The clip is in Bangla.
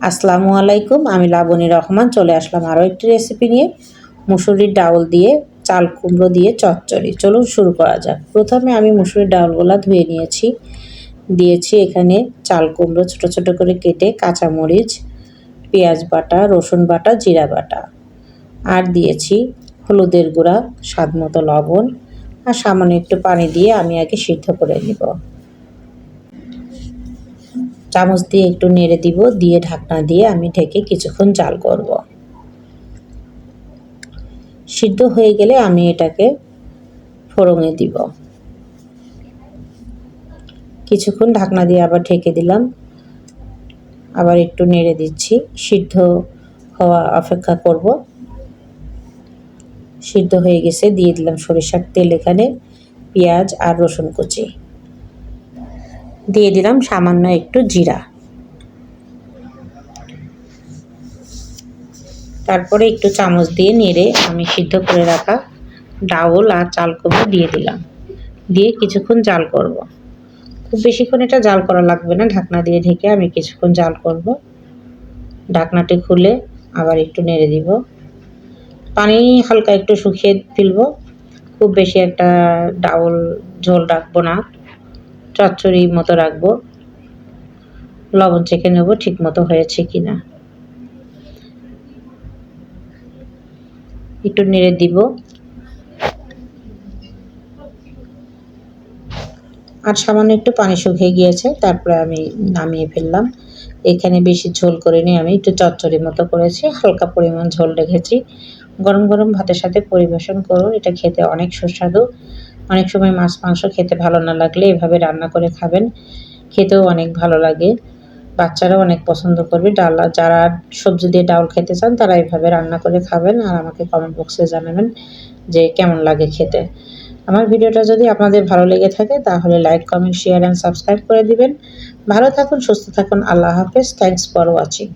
আসসালামু আলাইকুম, আমি লাবণী রহমান চলে আসলাম আরও একটি রেসিপি নিয়ে। মুসুরির ডাউল দিয়ে চাল কুমড়ো দিয়ে চচ্চড়ি। চলুন শুরু করা যাক। প্রথমে আমি মুসুরির ডাউলগুলা ধুয়ে নিয়েছি। দিয়েছি এখানে চাল কুমড়ো ছোট ছোট করে কেটে, কাঁচামরিচ, পেঁয়াজ বাটা, রসুন বাটা, জিরা বাটা, আর দিয়েছি হলুদের গুঁড়া, স্বাদ মতো লবণ, আর সামান্য একটু পানি দিয়ে আমি আগে সিদ্ধ করে নিব। চামচ দিয়ে একটু নেড়ে দিব, দিয়ে ঢাকনা দিয়ে আমি ঢেকে কিছুক্ষণ জাল করব। সিদ্ধ হয়ে গেলে আমি এটাকে ফোড়নে দিব। কিছুক্ষণ ঢাকনা দিয়ে আবার ঢেকে দিলাম, আবার একটু নেড়ে দিচ্ছি। সিদ্ধ হওয়া অপেক্ষা করব। সিদ্ধ হয়ে গেছে, দিয়ে দিলাম সরিষার তেল, এখানে পেঁয়াজ আর রসুন কুচি দিয়ে দিলাম, সামান্য একটু জিরা। তারপরে একটু চামচ দিয়ে নেড়ে আমি সিদ্ধ করে রাখা ডাউল আর চাল কুমড়ো দিয়ে দিলাম, দিয়ে কিছুক্ষণ জাল করব। খুব বেশিক্ষণ এটা জাল করা লাগবে না, ঢাকনা দিয়ে ঢেকে আমি কিছুক্ষণ জাল করব। ঢাকনাটি খুলে আবার একটু নেড়ে দিব। পানি হালকা একটু শুকিয়ে ফেলব, খুব বেশি একটা ডাউল ঝোল রাখবো না, চচ্চড়ি মতো রাখবো। লবণ চেখে নেব ঠিক মতো হয়েছে কিনা, একটু নেড়ে দিব। আর সামান্য একটু পানি শুকিয়ে গিয়েছে, তারপরে আমি নামিয়ে ফেললাম। এখানে বেশি ঝোল করিনি, আমি একটু চচ্চড়ি মতো করেছি, হালকা পরিমাণ ঝোল রেখেছি। গরম গরম ভাতের সাথে পরিবেশন করুন, এটা খেতে অনেক সুস্বাদু। অনেক সময় মাছ মাংস খেতে ভালো না লাগলে এভাবে রান্না করে খাবেন, খেতেও অনেক ভালো লাগে। বাচ্চারাও অনেক পছন্দ করবে। যারা সবজি দিয়ে ডাউল খেতে চান তারা এভাবে রান্না করে খাবেন, আর আমাকে কমেন্ট বক্সে জানাবেন যে কেমন লাগে খেতে। আমার ভিডিওটা যদি আপনাদের ভালো লেগে থাকে তাহলে like, comment, share and subscribe করে দিবেন। ভালো থাকুন, সুস্থ থাকুন। আল্লাহ হাফেজ। Thanks for watching.